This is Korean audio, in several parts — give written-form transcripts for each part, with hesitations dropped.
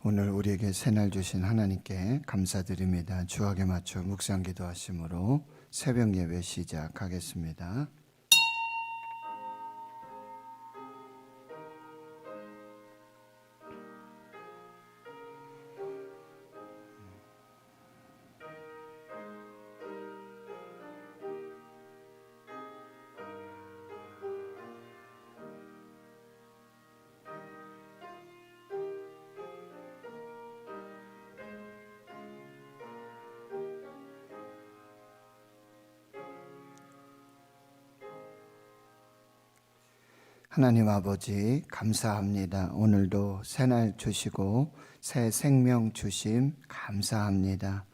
오늘 우리에게 새날 주신 하나님께 감사드립니다. 주악에 맞춰 묵상 기도하심으로 새벽 예배 시작하겠습니다. 하나님 아버지 감사합니다. 오늘도 새날 주시고 새 생명 주심 감사합니다.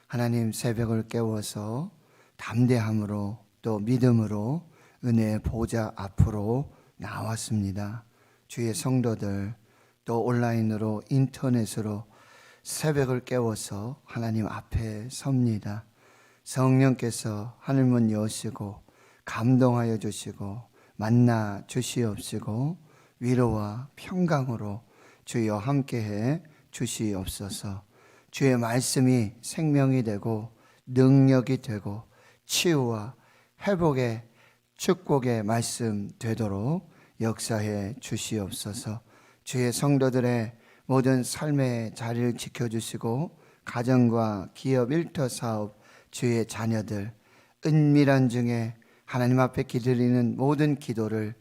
하나님 새벽을 깨워서 담대함으로 또 믿음으로 은혜의 보좌 앞으로 나왔습니다. 주의 성도들 또 온라인으로 인터넷으로 새벽을 깨워서 하나님 앞에 섭니다. 성령께서 하늘문 여시고 감동하여 주시고 만나 주시옵시고 위로와 평강으로 주여 함께해 주시옵소서. 주의 말씀이 생명이 되고 능력이 되고 치유와 회복의 축복의 말씀 되도록 역사해 주시옵소서. 주의 성도들의 모든 삶의 자리를 지켜주시고 가정과 기업 일터 사업 주의 자녀들 은밀한 중에 하나님 앞에 기드리는 모든 기도를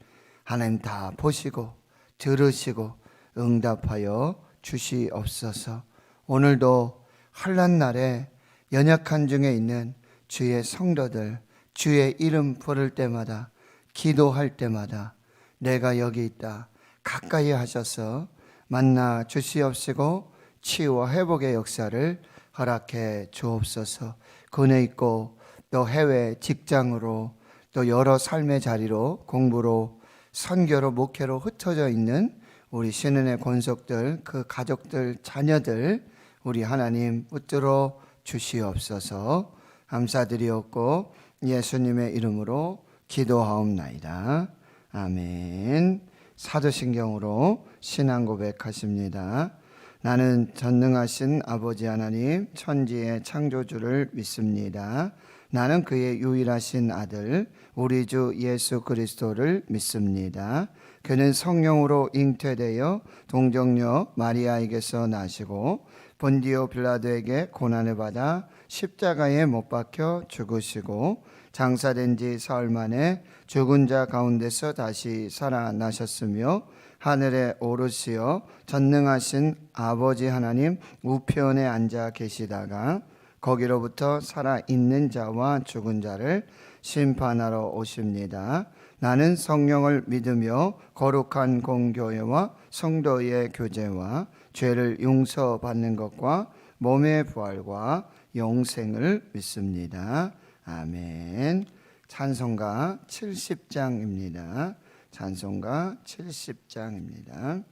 하나님 다 보시고 들으시고 응답하여 주시옵소서. 오늘도 환난 날에 연약한 중에 있는 주의 성도들 주의 이름 부를 때마다 기도할 때마다 내가 여기 있다 가까이 하셔서 만나 주시옵시고 치유와 회복의 역사를 허락해 주옵소서. 군에 있고 또 해외 직장으로 또 여러 삶의 자리로 공부로 선교로 목회로 흩어져 있는 우리 신은의 권속들 그 가족들 자녀들 우리 하나님 붙들어 주시옵소서. 감사드리옵고 예수님의 이름으로 기도하옵나이다. 아멘. 사도신경으로 신앙 고백하십니다. 나는 전능하신 아버지 하나님 천지의 창조주를 믿습니다. 나는 그의 유일하신 아들 우리 주 예수 그리스도를 믿습니다. 그는 성령으로 잉태되어 동정녀 마리아에게서 나시고 본디오 빌라도에게 고난을 받아 십자가에 못 박혀 죽으시고 장사된 지 사흘 만에 죽은 자 가운데서 다시 살아나셨으며 하늘에 오르시어 전능하신 아버지 하나님 우편에 앉아 계시다가 거기로부터 살아있는 자와 죽은 자를 심판하러 오십니다. 나는 성령을 믿으며 거룩한 공교회와 성도의 교제와 죄를 용서받는 것과 몸의 부활과 영생을 믿습니다. 아멘. 찬송가 70장입니다. 찬송가 70장입니다.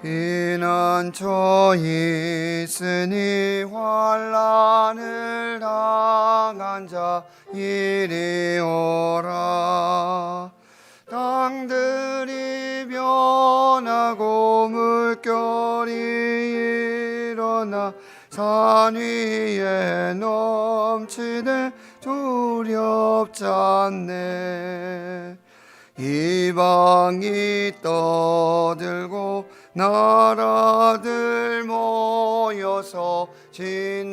피난처 있으니 환난을 당한 자 이리 오라. 땅들이 변하고 물결이 일어나 산 위에 넘치네 두렵지 않네. 이방이 떠들고 나라들 모여서 진동하나.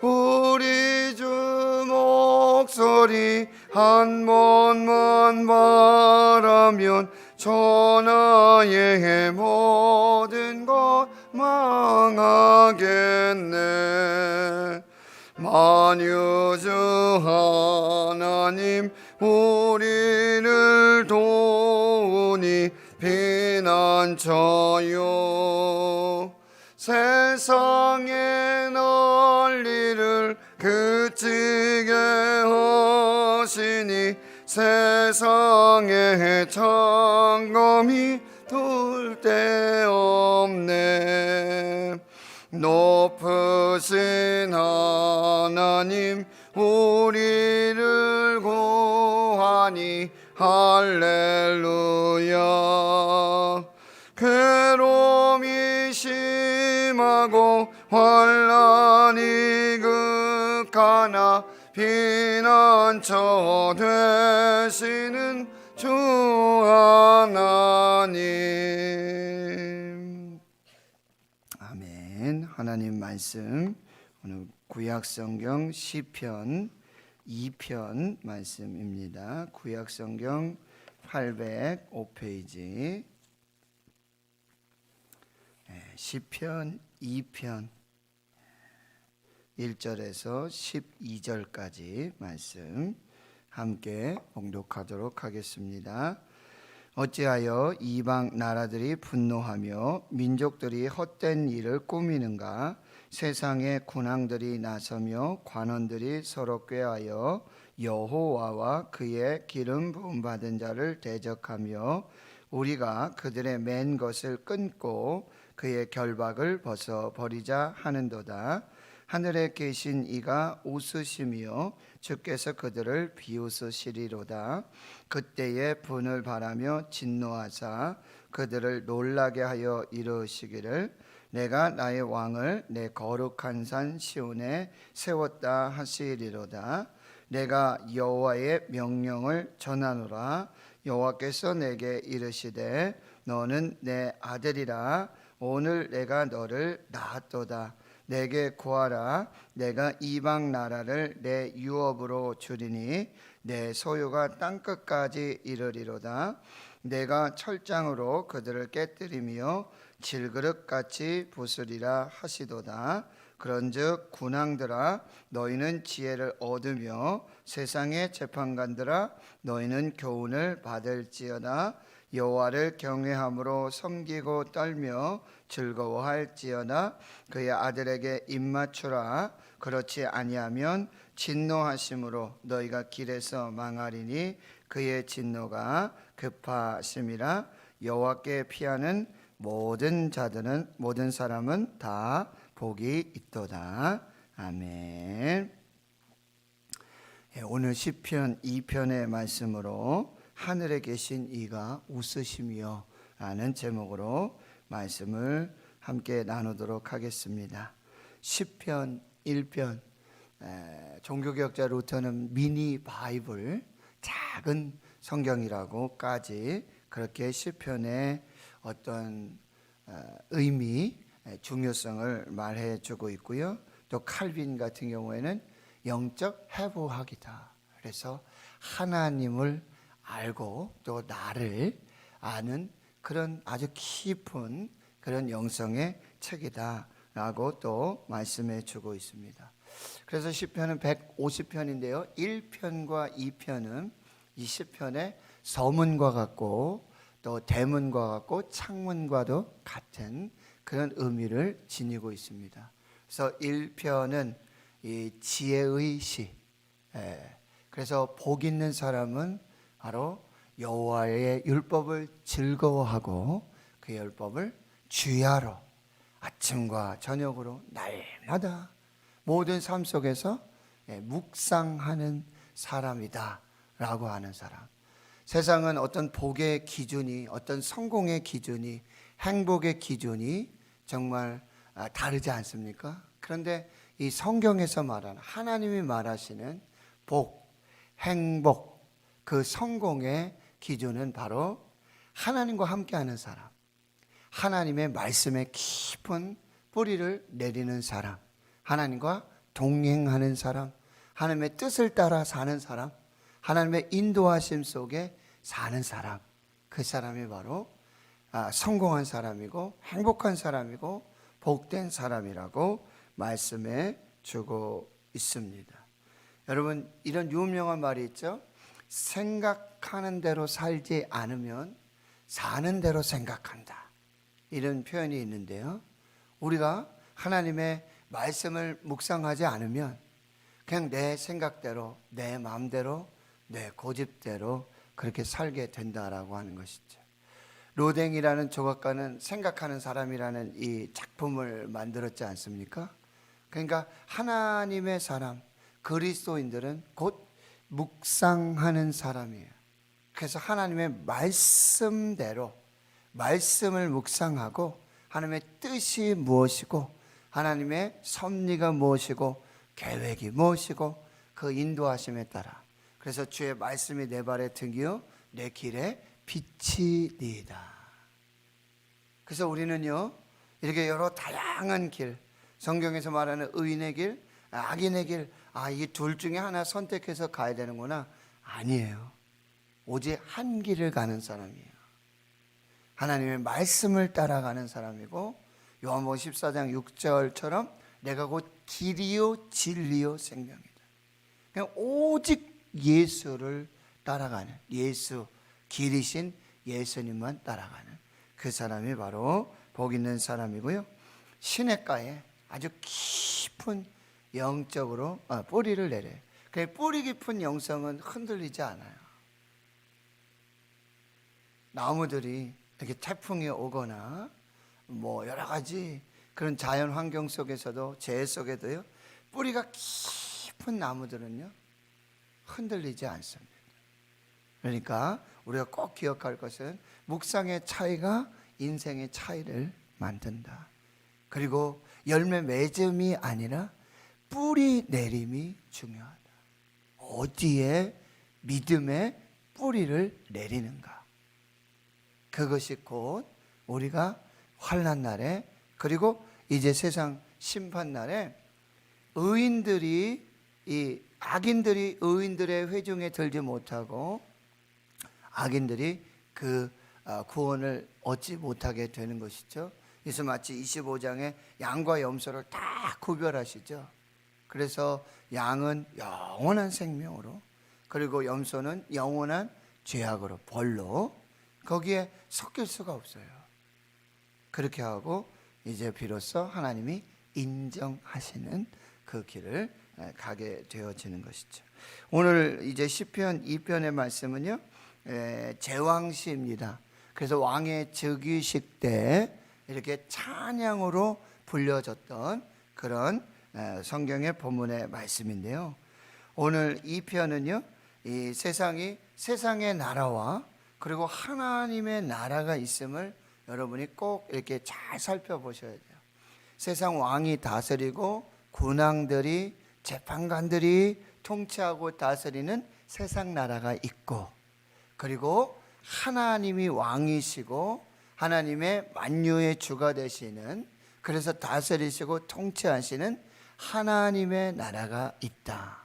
우리 주 목소리 한 번만 바라면 천하의 모든 것 망하겠네. 만유주 하나님 우리를 도우니 피난처요. 세상의 난리를 그치게 하시니 세상의 창검이 둘 데 없네. 높으신 하나님 우리를 구하니 할렐루야. 괴로움이 심하고 환난이 극하나 피난처 되시는 주 하나님. 아멘. 하나님 말씀 오늘 구약성경 시편 2편 말씀입니다. 구약성경 805페이지 시편 2편 1절에서 12절까지 말씀 함께 봉독하도록 하겠습니다. 어찌하여 이방 나라들이 분노하며 민족들이 헛된 일을 꾸미는가? 세상의 군왕들이 나서며 관원들이 서로 꾀하여 여호와와 그의 기름 부음 받은 자를 대적하며 우리가 그들의 맨 것을 끊고 그의 결박을 벗어 버리자 하는도다. 하늘에 계신 이가 웃으시며 주께서 그들을 비웃으시리로다. 그때에 분을 바라며 진노하사 그들을 놀라게 하여 이르시기를 내가 나의 왕을 내 거룩한 산 시온에 세웠다 하시리로다. 내가 여호와의 명령을 전하노라. 여호와께서 내게 이르시되 너는 내 아들이라. 오늘 내가 너를 낳았도다. 내게 구하라. 내가 이방 나라를 내 유업으로 주리니 내 소유가 땅끝까지 이르리로다. 내가 철장으로 그들을 깨뜨리며 질그릇같이 부수리라 하시도다. 그런즉 군왕들아 너희는 지혜를 얻으며 세상의 재판관들아 너희는 교훈을 받을지어다. 여호와를 경외함으로 섬기고 떨며 즐거워할지어다. 그의 아들에게 입맞추라. 그렇지 아니하면 진노하심으로 너희가 길에서 망하리니 그의 진노가 급하심이라. 여호와께 피하는 모든 사람은 다 복이 있도다. 아멘. 오늘 시편 2편의 말씀으로 하늘에 계신 이가 웃으시며 라는 제목으로 말씀을 함께 나누도록 하겠습니다. 시편 1편 종교개혁자 루터는 미니 바이블 작은 성경이라고까지 그렇게 시편의 어떤 의미 중요성을 말해주고 있고요. 또 칼빈 같은 경우에는 영적 해부학이다. 그래서 하나님을 알고 또 나를 아는 그런 아주 깊은 그런 영성의 책이다 라고 또 말씀해 주고 있습니다. 그래서 시편은 150편인데요 1편과 2편은 이 시편의 서문과 같고 또 대문과 같고 창문과도 같은 그런 의미를 지니고 있습니다. 그래서 1편은 이 지혜의 시, 그래서 복 있는 사람은 바로 여호와의 율법을 즐거워하고 그 율법을 주야로 아침과 저녁으로 날마다 모든 삶 속에서 묵상하는 사람이다 라고 하는 사람. 세상은 어떤 복의 기준이, 어떤 성공의 기준이, 행복의 기준이 정말 다르지 않습니까? 그런데 이 성경에서 말하는 하나님이 말하시는 복, 행복, 그 성공의 기준은 바로 하나님과 함께하는 사람, 하나님의 말씀에 깊은 뿌리를 내리는 사람, 하나님과 동행하는 사람, 하나님의 뜻을 따라 사는 사람, 하나님의 인도하심 속에 사는 사람, 그 사람이 바로 성공한 사람이고 행복한 사람이고 복된 사람이라고 말씀해 주고 있습니다. 여러분, 이런 유명한 말이 있죠. 생각하는 대로 살지 않으면 사는 대로 생각한다. 이런 표현이 있는데요. 우리가 하나님의 말씀을 묵상하지 않으면 그냥 내 생각대로, 내 마음대로, 내 고집대로 그렇게 살게 된다라고 하는 것이죠. 로댕이라는 조각가는 생각하는 사람이라는 이 작품을 만들었지 않습니까? 그러니까 하나님의 사람, 그리스도인들은 곧 묵상하는 사람이에요. 그래서 하나님의 말씀대로 말씀을 묵상하고 하나님의 뜻이 무엇이고 하나님의 섭리가 무엇이고 계획이 무엇이고 그 인도하심에 따라, 그래서 주의 말씀이 내 발의 등이요 내 길에 빛이니이다. 그래서 우리는요 이렇게 여러 다양한 길, 성경에서 말하는 의인의 길, 악인의 길, 이 둘 중에 하나 선택해서 가야 되는구나. 아니에요. 오직 한 길을 가는 사람이에요. 하나님의 말씀을 따라가는 사람이고, 요한복음 14장 6절처럼 내가 곧 길이요 진리요 생명이다. 그냥 오직 예수를 따라가는, 예수 길이신 예수님만 따라가는 그 사람이 바로 복 있는 사람이고요. 시냇가에 아주 깊은 영적으로 뿌리를 내려요. 그 뿌리 깊은 영성은 흔들리지 않아요. 나무들이 이렇게 태풍이 오거나 뭐 여러 가지 그런 자연 환경 속에서도, 재해 속에도요, 뿌리가 깊은 나무들은요 흔들리지 않습니다. 그러니까 우리가 꼭 기억할 것은 묵상의 차이가 인생의 차이를 만든다. 그리고 열매 맺음이 아니라 뿌리 내림이 중요하다. 어디에 믿음의 뿌리를 내리는가, 그것이 곧 우리가 환난 날에, 그리고 이제 세상 심판 날에 의인들이, 이 악인들이 의인들의 회중에 들지 못하고 악인들이 그 구원을 얻지 못하게 되는 것이죠. 그래서 마치 25장에 양과 염소를 다 구별하시죠. 그래서 양은 영원한 생명으로, 그리고 염소는 영원한 죄악으로, 벌로 거기에 섞일 수가 없어요. 그렇게 하고 이제 비로소 하나님이 인정하시는 그 길을 가게 되어지는 것이죠. 오늘 이제 시편 2편의 말씀은요, 제왕시입니다. 그래서 왕의 즉위식 때 이렇게 찬양으로 불려졌던 그런 성경의 본문의 말씀인데요. 오늘 이 편은요, 이 세상의 나라와 그리고 하나님의 나라가 있음을 여러분이 꼭 이렇게 잘 살펴보셔야 돼요. 세상 왕이 다스리고 군왕들이, 재판관들이 통치하고 다스리는 세상 나라가 있고, 그리고 하나님이 왕이시고 하나님의 만유의 주가 되시는, 그래서 다스리시고 통치하시는 하나님의 나라가 있다.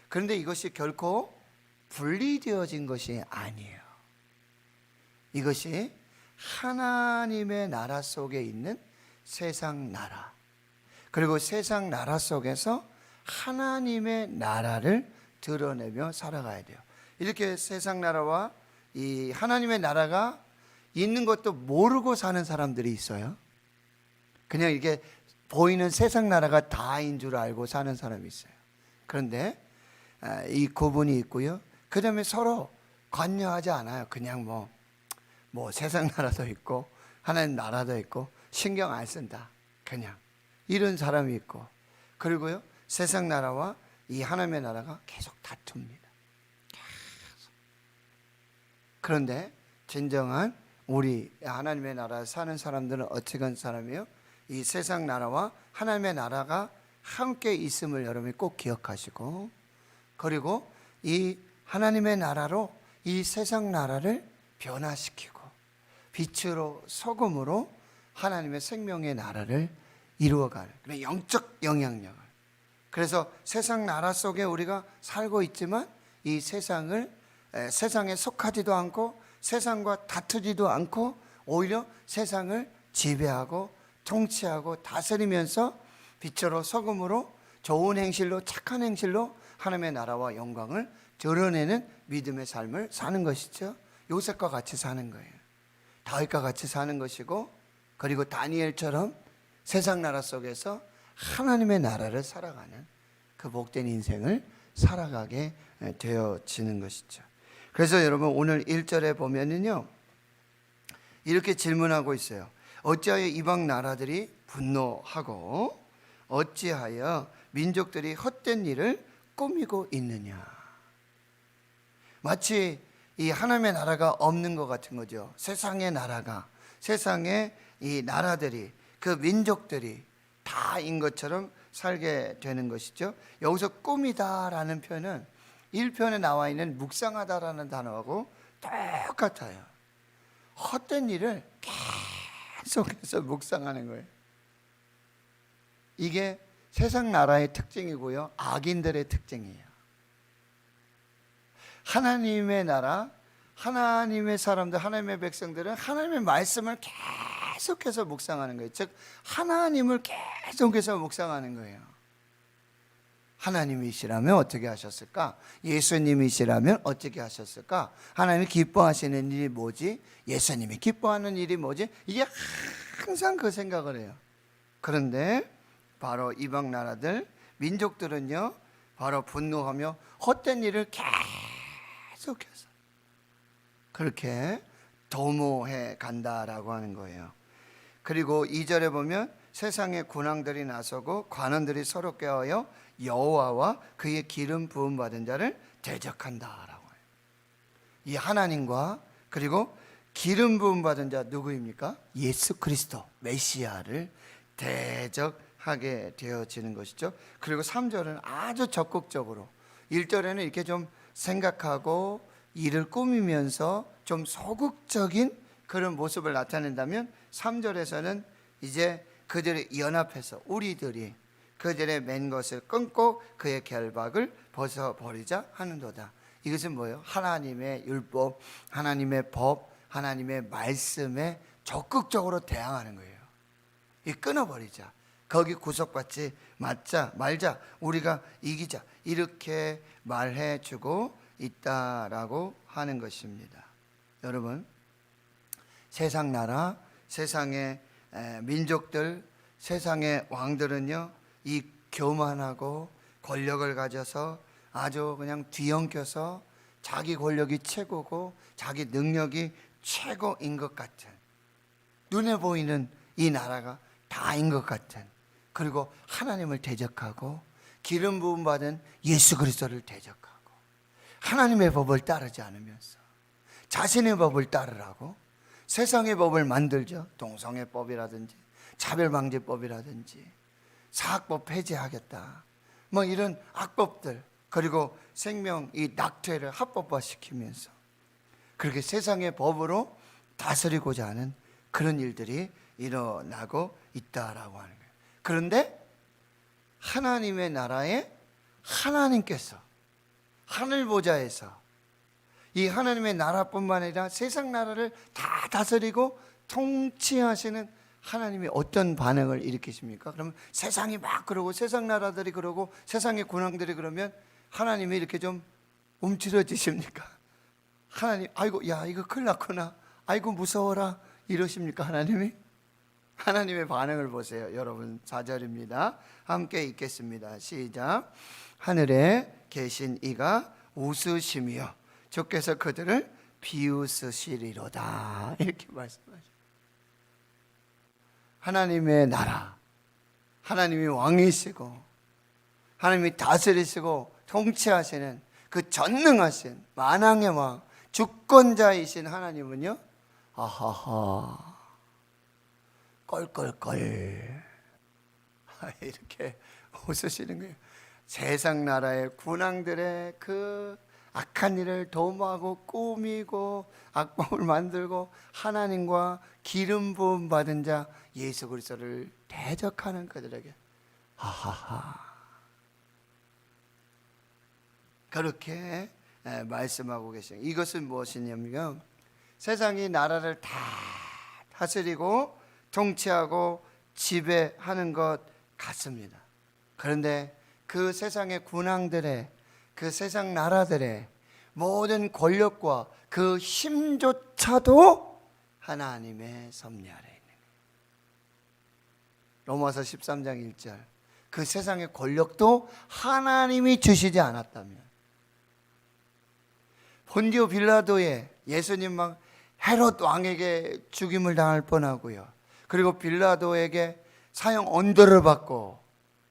그런데 이것이 결코 분리되어진 것이 아니에요. 이것이 하나님의 나라 속에 있는 세상 나라, 그리고 세상 나라 속에서 하나님의 나라를 드러내며 살아가야 돼요. 이렇게 세상 나라와 이 하나님의 나라가 있는 것도 모르고 사는 사람들이 있어요. 그냥 이게 보이는 세상 나라가 다인 줄 알고 사는 사람이 있어요. 그런데 이 구분이 있고요. 그 다음에 서로 관여하지 않아요. 그냥 뭐 세상 나라도 있고 하나님 나라도 있고 신경 안 쓴다, 그냥 이런 사람이 있고, 그리고요 세상 나라와 이 하나님의 나라가 계속 다툽니다. 계속. 그런데 진정한 우리 하나님의 나라에 사는 사람들은 어떻게 사람이에요? 이 세상 나라와 하나님의 나라가 함께 있음을 여러분이 꼭 기억하시고, 그리고 이 하나님의 나라로 이 세상 나라를 변화시키고 빛으로 소금으로 하나님의 생명의 나라를 이루어가는 그런 영적 영향력을. 그래서 세상 나라 속에 우리가 살고 있지만 이 세상에 속하지도 않고 세상과 다투지도 않고 오히려 세상을 지배하고 통치하고 다스리면서 빛으로 소금으로 좋은 행실로, 착한 행실로 하나님의 나라와 영광을 드러내는 믿음의 삶을 사는 것이죠. 요셉과 같이 사는 거예요. 다윗과 같이 사는 것이고, 그리고 다니엘처럼 세상 나라 속에서 하나님의 나라를 살아가는 그 복된 인생을 살아가게 되어지는 것이죠. 그래서 여러분 오늘 1절에 보면은요, 이렇게 질문하고 있어요. 어찌하여 이방 나라들이 분노하고 어찌하여 민족들이 헛된 일을 꾸미고 있느냐. 마치 이 하나님의 나라가 없는 것 같은 거죠. 세상의 나라가, 세상의 이 나라들이, 그 민족들이 다인 것처럼 살게 되는 것이죠. 여기서 꿈이다라는 표현은 1편에 나와 있는 묵상하다라는 단어하고 똑같아요. 헛된 일을 계속해서 묵상하는 거예요. 이게 세상 나라의 특징이고요, 악인들의 특징이에요. 하나님의 나라, 하나님의 사람들, 하나님의 백성들은 하나님의 말씀을 계속해서 묵상하는 거예요. 즉 하나님을 계속해서 묵상하는 거예요. 하나님이시라면 어떻게 하셨을까? 예수님이시라면 어떻게 하셨을까? 하나님이 기뻐하시는 일이 뭐지? 예수님이 기뻐하는 일이 뭐지? 이게 항상 그 생각을 해요. 그런데 바로 이방 나라들, 민족들은요, 바로 분노하며 헛된 일을 계속해서 그렇게 도모해 간다라고 하는 거예요. 그리고 2절에 보면 세상의 군왕들이 나서고 관원들이 서로 꾀하여 여호와와 그의 기름 부음 받은 자를 대적한다라고 해요. 이 하나님과 그리고 기름 부음 받은 자 누구입니까? 예수 그리스도 메시아를 대적하게 되어지는 것이죠. 그리고 3절은 아주 적극적으로, 1절에는 이렇게 좀 생각하고 일을 꾸미면서 좀 소극적인 그런 모습을 나타낸다면 3절에서는 이제 그들이 연합해서 우리들이 그들의 맨 것을 끊고 그의 결박을 벗어버리자 하는도다. 이것은 뭐예요? 하나님의 율법, 하나님의 법, 하나님의 말씀에 적극적으로 대항하는 거예요. 이 끊어버리자, 거기 구속받지 말자, 우리가 이기자, 이렇게 말해주고 있다라고 하는 것입니다. 여러분, 세상 나라, 세상의 민족들, 세상의 왕들은요, 이 교만하고 권력을 가져서 아주 그냥 뒤엉켜서 자기 권력이 최고고 자기 능력이 최고인 것 같은, 눈에 보이는 이 나라가 다인 것 같은, 그리고 하나님을 대적하고 기름 부음 받은 예수 그리스도를 대적하고 하나님의 법을 따르지 않으면서 자신의 법을 따르라고 세상의 법을 만들죠. 동성애법이라든지 차별방지법이라든지 사학법 폐지하겠다, 뭐 이런 악법들, 그리고 생명 이 낙태를 합법화시키면서 그렇게 세상의 법으로 다스리고자 하는 그런 일들이 일어나고 있다라고 하는 거예요. 그런데 하나님의 나라에 하나님께서 하늘 보좌에서 이 하나님의 나라뿐만 아니라 세상 나라를 다 다스리고 통치하시는 하나님이 어떤 반응을 일으키십니까? 그러면 세상이 막 그러고 세상 나라들이 그러고 세상의 군왕들이 그러면 하나님이 이렇게 좀 움츠러지십니까? 하나님, 아이고 야 이거 큰일 났구나, 아이고 무서워라, 이러십니까 하나님이? 하나님의 반응을 보세요. 여러분 4절입니다. 함께 읽겠습니다. 시작. 하늘에 계신 이가 웃으시며 주께서 그들을 비웃으시리로다, 이렇게 말씀하십니다. 하나님의 나라, 하나님이 왕이시고 하나님이 다스리시고 통치하시는 그 전능하신 만왕의 왕, 주권자이신 하나님은요, 아하하 껄껄껄 이렇게 웃으시는 거예요. 세상 나라의 군왕들의 그 악한 일을 도모하고 꾸미고 악법을 만들고 하나님과 기름 부음 받은 자 예수 그리스도를 대적하는 그들에게 하하하 그렇게 말씀하고 계십니다. 이것은 무엇이냐면 세상이 나라를 다 다스리고 통치하고 지배하는 것 같습니다. 그런데 그 세상의 군왕들의, 그 세상 나라들의 모든 권력과 그 힘조차도 하나님의 섭리 아래 있는 거예요. 로마서 13장 1절, 그 세상의 권력도 하나님이 주시지 않았다면, 본디오 빌라도의 예수님 막 헤롯 왕에게 죽임을 당할 뻔하고요. 그리고 빌라도에게 사형 언도를 받고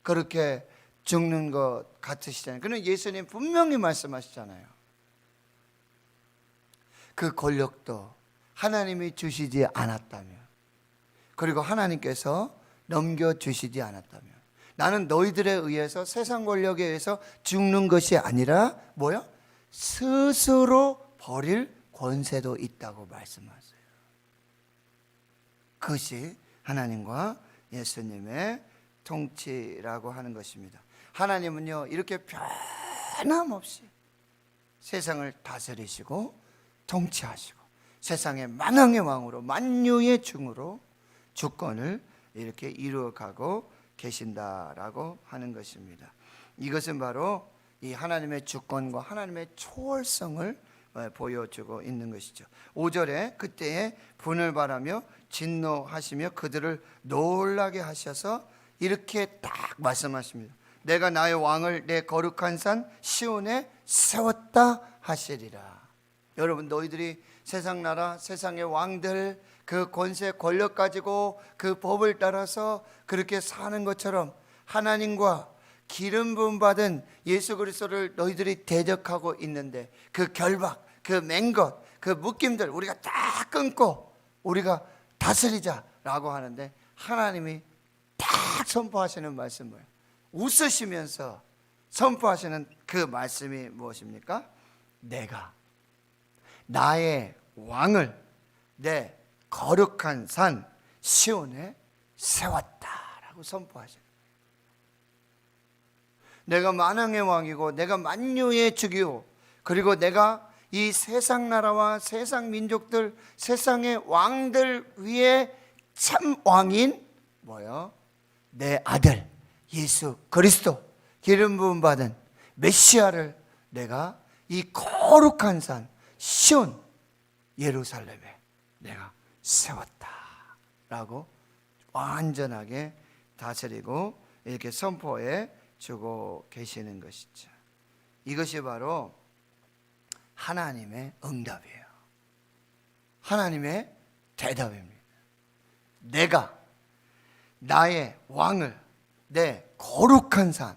그렇게 죽는 것 같으시잖아요. 그는 예수님 분명히 말씀하시잖아요. 그 권력도 하나님이 주시지 않았다면, 그리고 하나님께서 넘겨주시지 않았다면, 나는 너희들에 의해서, 세상 권력에 의해서 죽는 것이 아니라 뭐요? 스스로 버릴 권세도 있다고 말씀하세요. 그것이 하나님과 예수님의 통치라고 하는 것입니다. 하나님은요, 이렇게 변함없이 세상을 다스리시고 통치하시고 세상의 만왕의 왕으로 만유의 중으로 주권을 이렇게 이루어가고 계신다라고 하는 것입니다. 이것은 바로 이 하나님의 주권과 하나님의 초월성을 보여주고 있는 것이죠. 5절에 그때에 분을 바라며 진노하시며 그들을 놀라게 하셔서 이렇게 딱 말씀하십니다. 내가 나의 왕을 내 거룩한 산 시온에 세웠다 하시리라. 여러분, 너희들이 세상 나라, 세상의 왕들, 그 권세 권력 가지고 그 법을 따라서 그렇게 사는 것처럼 하나님과 기름 부음 받은 예수 그리스도를 너희들이 대적하고 있는데, 그 결박, 그 맹것, 그 묶임들 우리가 다 끊고 우리가 다스리자라고 하는데, 하나님이 딱 선포하시는 말씀 뭐예요? 웃으시면서 선포하시는 그 말씀이 무엇입니까? 내가 나의 왕을 내 거룩한 산 시온에 세웠다라고 선포하시는 거예요. 내가 만왕의 왕이고 내가 만유의 주기요, 그리고 내가 이 세상 나라와 세상 민족들, 세상의 왕들 위에 참 왕인 뭐요? 내 아들 예수 그리스도 기름 부음 받은 메시아를 내가 이 거룩한 산 시온 예루살렘에 내가 세웠다라고 완전하게 다스리고 이렇게 선포해 주고 계시는 것이죠. 이것이 바로 하나님의 응답이에요. 하나님의 대답입니다. 내가 나의 왕을 내 거룩한 산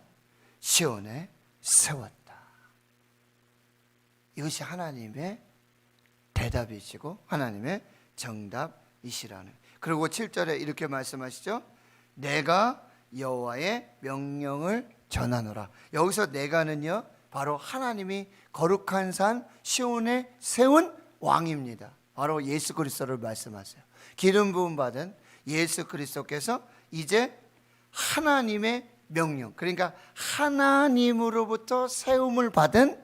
시온에 세웠다. 이것이 하나님의 대답이시고 하나님의 정답이시라는. 그리고 7절에 이렇게 말씀하시죠. 내가 여호와의 명령을 전하노라. 여기서 내가는요, 바로 하나님이 거룩한 산 시온에 세운 왕입니다. 바로 예수 그리스도를 말씀하세요. 기름 부음 받은 예수 그리스도께서 이제 하나님의 명령, 그러니까 하나님으로부터 세움을 받은,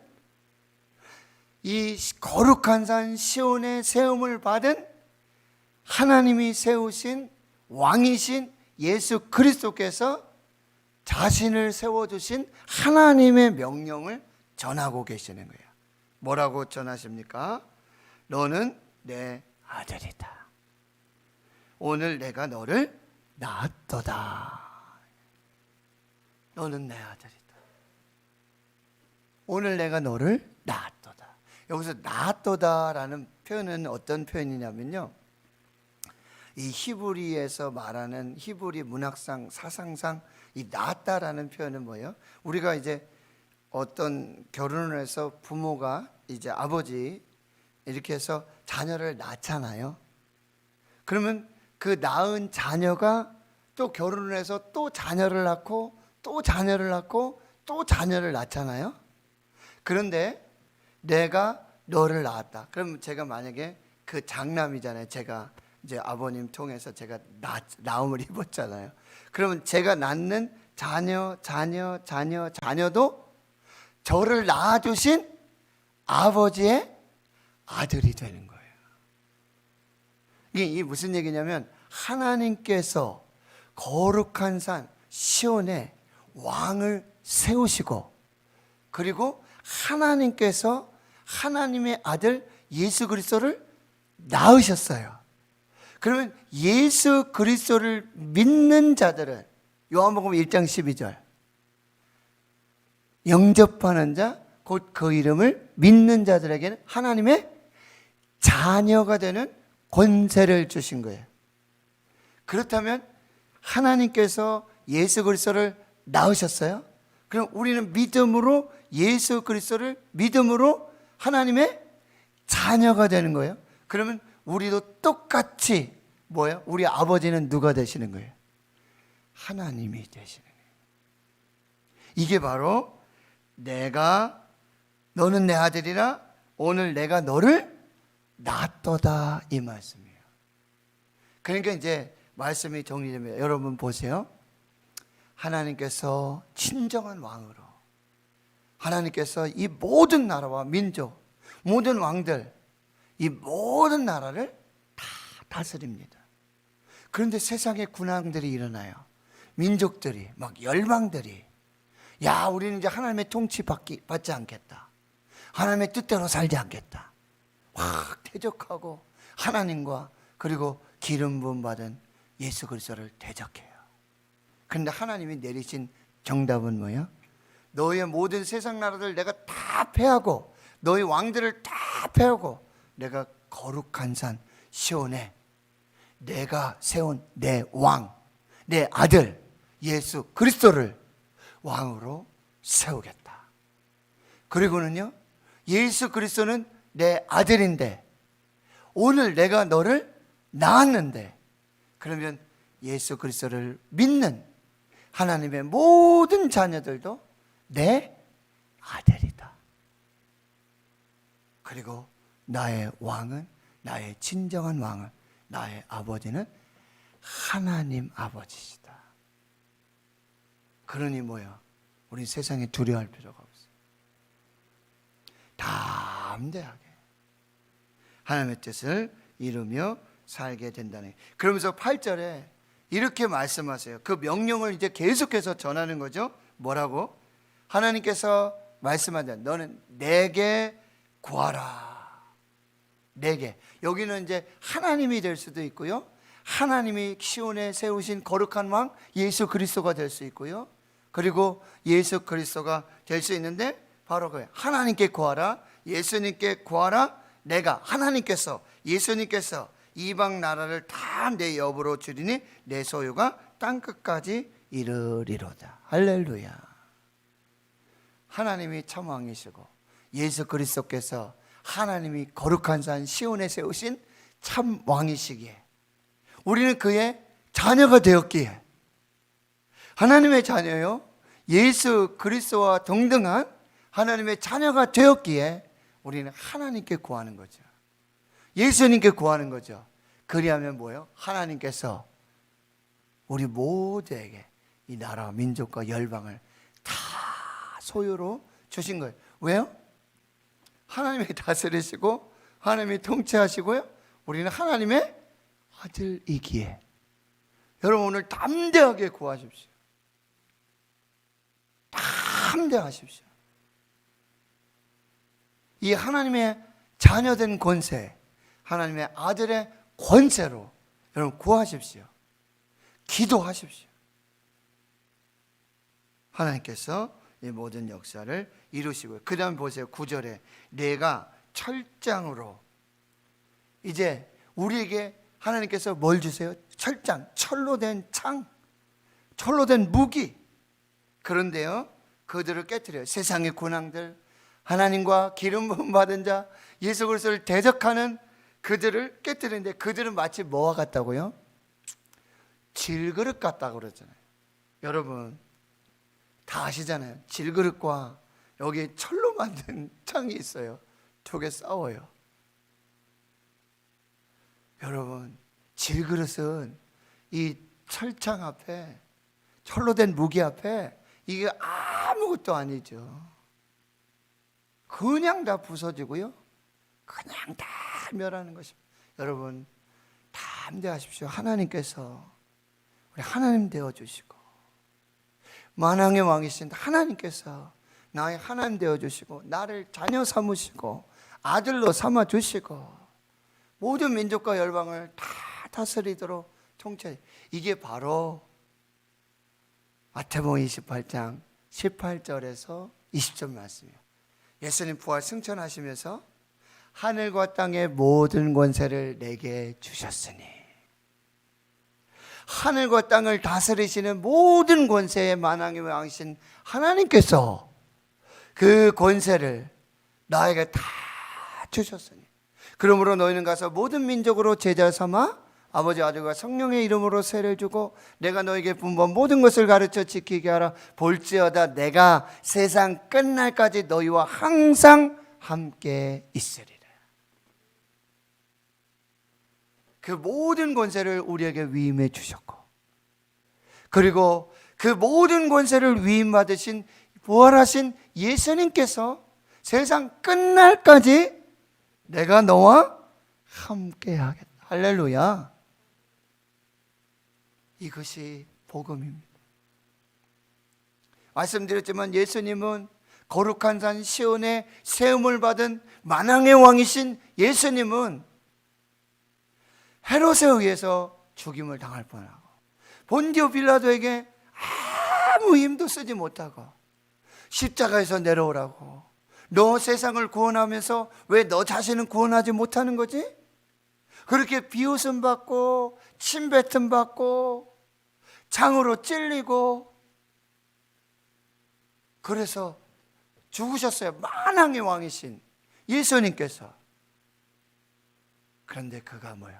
이 거룩한 산 시온에 세움을 받은 하나님이 세우신 왕이신 예수 그리스도께서 자신을 세워주신 하나님의 명령을 전하고 계시는 거예요. 뭐라고 전하십니까? 너는 내 아들이다. 오늘 내가 너를 낳았도다. 너는 내 아들이다. 오늘 내가 너를 낳았도다. 여기서 낳았도다라는 표현은 어떤 표현이냐면요, 이 히브리에서 말하는 히브리 문학상 사상상 이 낳았다라는 표현은 뭐예요? 우리가 이제 어떤 결혼을 해서 부모가 이제 아버지 이렇게 해서 자녀를 낳잖아요. 그러면 그 낳은 자녀가 또 결혼을 해서 또 자녀를 낳고 또 자녀를 낳고 또 자녀를 낳잖아요. 그런데 내가 너를 낳았다. 그럼 제가 만약에 그 장남이잖아요. 제가 이제 아버님 통해서 제가 나음을 입었잖아요. 그러면 제가 낳는 자녀도 저를 낳아주신 아버지의 아들이 되는 거예요. 이게 무슨 얘기냐면, 하나님께서 거룩한 산 시온에 왕을 세우시고, 그리고 하나님께서 하나님의 아들 예수 그리스도를 낳으셨어요. 그러면 예수 그리스도를 믿는 자들은 요한복음 1장 12절 영접하는 자 곧 그 이름을 믿는 자들에게는 하나님의 자녀가 되는 권세를 주신 거예요. 그렇다면 하나님께서 예수 그리스도를 낳으셨어요? 그럼 우리는 믿음으로 예수 그리스도를 믿음으로 하나님의 자녀가 되는 거예요. 그러면 우리도 똑같이 뭐예요? 우리 아버지는 누가 되시는 거예요? 하나님이 되시는 거예요. 이게 바로 내가 너는 내 아들이라 오늘 내가 너를 낳았도다 이 말씀이에요. 그러니까 이제 말씀이 정리됩니다. 여러분 보세요. 하나님께서 진정한 왕으로 하나님께서 이 모든 나라와 민족 모든 왕들 이 모든 나라를 다 다스립니다. 그런데 세상에 군왕들이 일어나요. 민족들이 막 열방들이 야 우리는 이제 하나님의 통치 받지 않겠다. 하나님의 뜻대로 살지 않겠다. 확 대적하고 하나님과 그리고 기름 부음 받은 예수 그리스도를 대적해요. 그런데 하나님이 내리신 정답은 뭐예요? 너의 모든 세상 나라들 내가 다 패하고 너의 왕들을 다 패하고 내가 거룩한 산 시온에 내가 세운 내 왕, 내 아들 예수 그리스도를 왕으로 세우겠다. 그리고는요 예수 그리스도는 내 아들인데 오늘 내가 너를 낳았는데 그러면 예수 그리스도를 믿는 하나님의 모든 자녀들도 내 아들이다. 그리고 나의 왕은 나의 진정한 왕은 나의 아버지는 하나님 아버지시다. 그러니 뭐야? 우리 세상에 두려워할 필요가 없어요. 담대하게 하나님의 뜻을 이루며 살게 된다는. 그러면서 8절에 이렇게 말씀하세요. 그 명령을 이제 계속해서 전하는 거죠. 뭐라고? 하나님께서 말씀하자. 너는 내게 구하라. 내게. 여기는 이제 하나님이 될 수도 있고요. 하나님이 시온에 세우신 거룩한 왕 예수 그리스도가 될 수 있고요. 그리고 예수 그리스도가 될 수 있는데 바로 그예요. 하나님께 구하라. 예수님께 구하라. 내가 하나님께서 예수님께서 이방 나라를 다 내 여부로 주리니 내 소유가 땅끝까지 이르리로다. 할렐루야. 하나님이 참 왕이시고 예수 그리스도께서 하나님이 거룩한 산 시온에 세우신 참 왕이시기에 우리는 그의 자녀가 되었기에 하나님의 자녀요 예수 그리스도와 동등한 하나님의 자녀가 되었기에 우리는 하나님께 구하는 거죠. 예수님께 구하는 거죠. 그리하면 뭐예요? 하나님께서 우리 모두에게 이 나라 민족과 열방을 다 소유로 주신 거예요. 왜요? 하나님이 다스리시고 하나님이 통치하시고요. 우리는 하나님의 아들이기에 여러분 오늘 담대하게 구하십시오. 담대하십시오. 이 하나님의 자녀된 권세, 하나님의 아들의 권세로 여러분 구하십시오. 기도하십시오. 하나님께서 이 모든 역사를 이루시고요. 그 다음 보세요. 9절에 내가 철장으로 이제 우리에게 하나님께서 뭘 주세요? 철장, 철로 된 창, 철로 된 무기. 그런데요 그들을 깨뜨려요. 세상의 군왕들, 하나님과 기름 부음 받은 자, 예수 그리스도를 대적하는 그들을 깨뜨리는데 그들은 마치 뭐와 같다고요? 질그릇 같다고 그러잖아요. 여러분 다 아시잖아요. 질그릇과 여기 철로 만든 창이 있어요. 두 개 싸워요. 여러분 질그릇은 이 철창 앞에 철로 된 무기 앞에 이게 아무것도 아니죠. 그냥 다 부서지고요. 그냥 다 멸하는 것입니다. 여러분 담대하십시오. 하나님께서 우리 하나님 되어주시고 만왕의 왕이신 하나님께서 나의 하나님 되어주시고 나를 자녀 삼으시고 아들로 삼아주시고 모든 민족과 열방을 다 다스리도록 통치. 이게 바로 마태복음 28장 18절에서 20절 말씀이에요. 예수님 부활 승천하시면서 하늘과 땅의 모든 권세를 내게 주셨으니. 하늘과 땅을 다스리시는 모든 권세의 만왕의 왕이신 하나님께서 그 권세를 나에게 다 주셨으니. 그러므로 너희는 가서 모든 민족으로 제자 삼아 아버지 아들과 성령의 이름으로 세례를 주고 내가 너에게 분부한 모든 것을 가르쳐 지키게 하라. 볼지어다 내가 세상 끝날까지 너희와 항상 함께 있으리라. 그 모든 권세를 우리에게 위임해 주셨고, 그리고 그 모든 권세를 위임받으신 부활하신 예수님께서 세상 끝날까지 내가 너와 함께 하겠다. 할렐루야. 이것이 복음입니다. 말씀드렸지만 예수님은 거룩한 산 시온에 세움을 받은 만왕의 왕이신 예수님은 헤롯에 의해서 죽임을 당할 뻔하고 본디오 빌라도에게 아무 힘도 쓰지 못하고 십자가에서 내려오라고, 너 세상을 구원하면서 왜 너 자신은 구원하지 못하는 거지? 그렇게 비웃음 받고 침뱉음 받고 창으로 찔리고 그래서 죽으셨어요. 만왕의 왕이신 예수님께서. 그런데 그가 뭐요?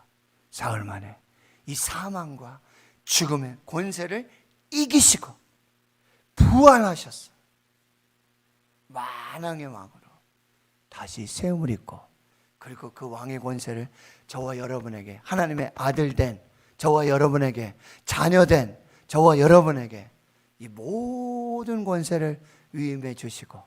사흘 만에 이 사망과 죽음의 권세를 이기시고 부활하셨어. 만왕의 왕으로 다시 세움을 입고, 그리고 그 왕의 권세를 저와 여러분에게, 하나님의 아들 된 저와 여러분에게, 자녀 된 저와 여러분에게 이 모든 권세를 위임해 주시고,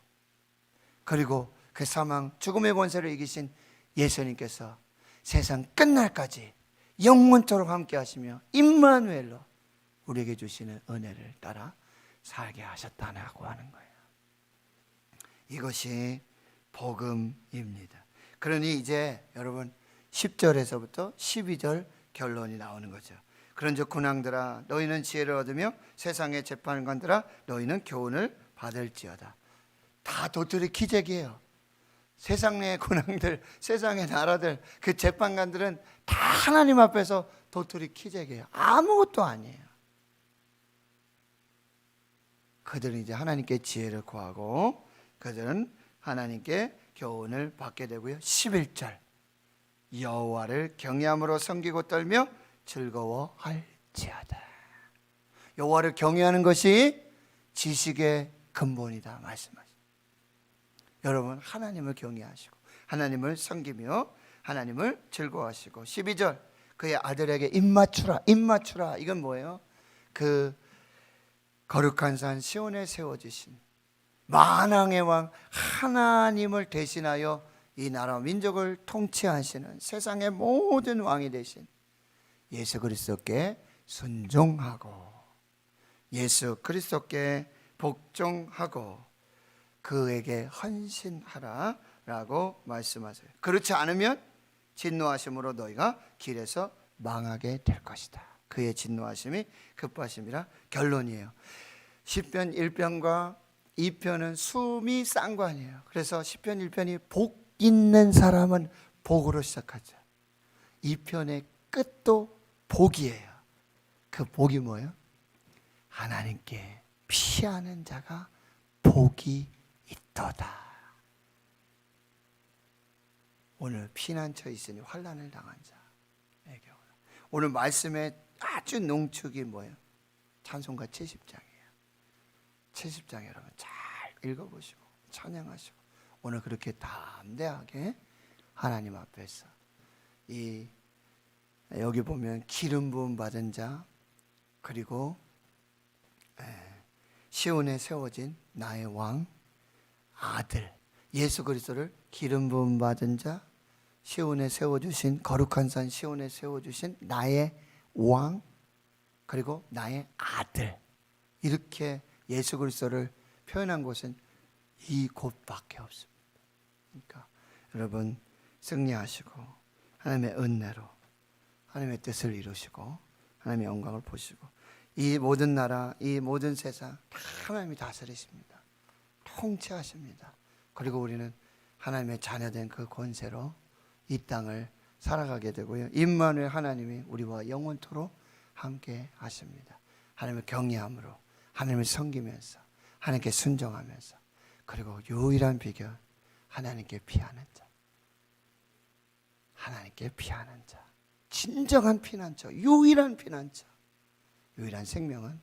그리고 그 사망 죽음의 권세를 이기신 예수님께서 세상 끝날까지 영원토록 함께 하시며 임마누엘로 우리에게 주시는 은혜를 따라 살게 하셨다고 하는 거예요. 이것이 복음입니다. 그러니 이제 여러분 10절에서부터 12절 결론이 나오는 거죠. 그런즉 군왕들아 너희는 지혜를 얻으며 세상의 재판관들아 너희는 교훈을 받을지어다. 다 도토리 키재기예요. 세상의 군왕들, 세상의 나라들, 그 재판관들은 다 하나님 앞에서 도토리 키재기예요. 아무것도 아니에요. 그들은 이제 하나님께 지혜를 구하고 그들은 하나님께 교훈을 받게 되고요. 11절 여호와를 경외함으로 섬기고 떨며 즐거워할지어다. 여호와를 경외하는 것이 지식의 근본이다 말씀하십니다. 여러분 하나님을 경외하시고 하나님을 섬기며 하나님을 즐거워하시고, 12절 그의 아들에게 입맞추라. 입맞추라 이건 뭐예요? 그 거룩한 산 시온에 세워주신 만왕의 왕 하나님을 대신하여 이 나라 민족을 통치하시는 세상의 모든 왕이 되신 예수 그리스도께 순종하고 예수 그리스도께 복종하고 그에게 헌신하라 라고 말씀하세요. 그렇지 않으면 진노하심으로 너희가 길에서 망하게 될 것이다. 그의 진노하심이 급하심이라 결론이에요. 시편 1편과 2편은 숨이 쌍관이에요. 그래서 시편 1편이 복 있는 사람은 복으로 시작하죠. 2편의 끝도 복이에요. 그 복이 뭐예요? 하나님께 피하는 자가 복이 있도다. 오늘 피난처에 있으니 환난을 당한 자에게 오늘 말씀의 아주 농축이 뭐예요? 찬송가 70장이에요. 70장 여러분 잘 읽어보시고 찬양하시고 오늘 그렇게 담대하게 하나님 앞에서 이 여기 보면 기름 부음 받은 자, 그리고 시온에 세워진 나의 왕 아들 예수 그리스도를 기름 부음 받은 자, 시온에 세워주신 거룩한 산 시온에 세워주신 나의 왕, 그리고 나의 아들, 이렇게 예수 그리스도를 표현한 곳은 이 곳밖에 없습니다. 그러니까 여러분 승리하시고 하나님의 은혜로 하나님의 뜻을 이루시고 하나님의 영광을 보시고 이 모든 나라, 이 모든 세상 다 하나님이 다스리십니다. 통치하십니다. 그리고 우리는 하나님의 자녀된 그 권세로 이 땅을 살아가게 되고요. 임마누엘 하나님이 우리와 영원토록 함께 하십니다. 하나님을 경외함으로, 하나님을 섬기면서, 하나님께 순종하면서, 그리고 유일한 비결, 하나님께 피하는 자. 하나님께 피하는 자. 진정한 피난처, 유일한 피난처, 유일한 생명은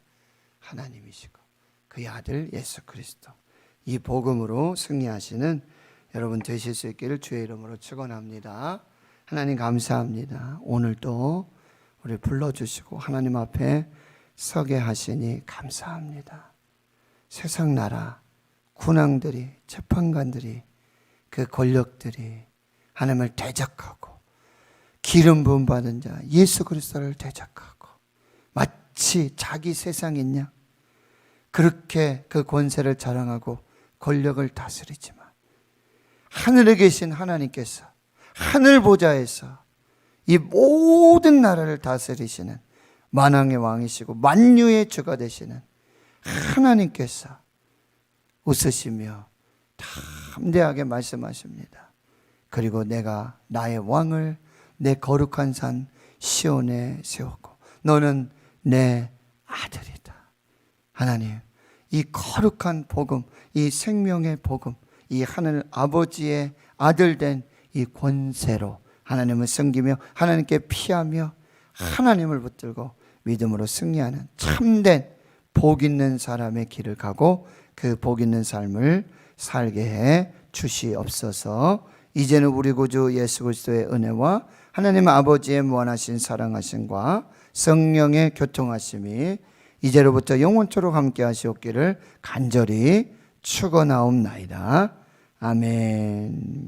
하나님이시고 그의 아들 예수 그리스도. 이 복음으로 승리하시는 여러분 되실 수 있기를 주의 이름으로 축원합니다. 하나님 감사합니다. 오늘도 우리 불러주시고 하나님 앞에 서게 하시니 감사합니다. 세상 나라 군왕들이, 재판관들이, 그 권력들이 하나님을 대적하고 기름 부음 받은 자 예수 그리스도를 대적하고 마치 자기 세상이냐 그렇게 그 권세를 자랑하고 권력을 다스리지만 하늘에 계신 하나님께서 하늘 보좌에서 이 모든 나라를 다스리시는 만왕의 왕이시고 만유의 주가 되시는 하나님께서 웃으시며 담대하게 말씀하십니다. 그리고 내가 나의 왕을 내 거룩한 산 시온에 세웠고 너는 내 아들이다. 하나님, 이 거룩한 복음, 이 생명의 복음, 이 하늘 아버지의 아들된 이 권세로 하나님을 섬기며 하나님께 피하며 하나님을 붙들고 믿음으로 승리하는 참된 복 있는 사람의 길을 가고 그 복 있는 삶을 살게 해 주시옵소서. 이제는 우리 구주 예수 그리스도의 은혜와 하나님 아버지의 무한하신 사랑하심과 성령의 교통하심이 이제로부터 영원토록 함께 하시옵기를 간절히 축원하옵나이다. 아멘.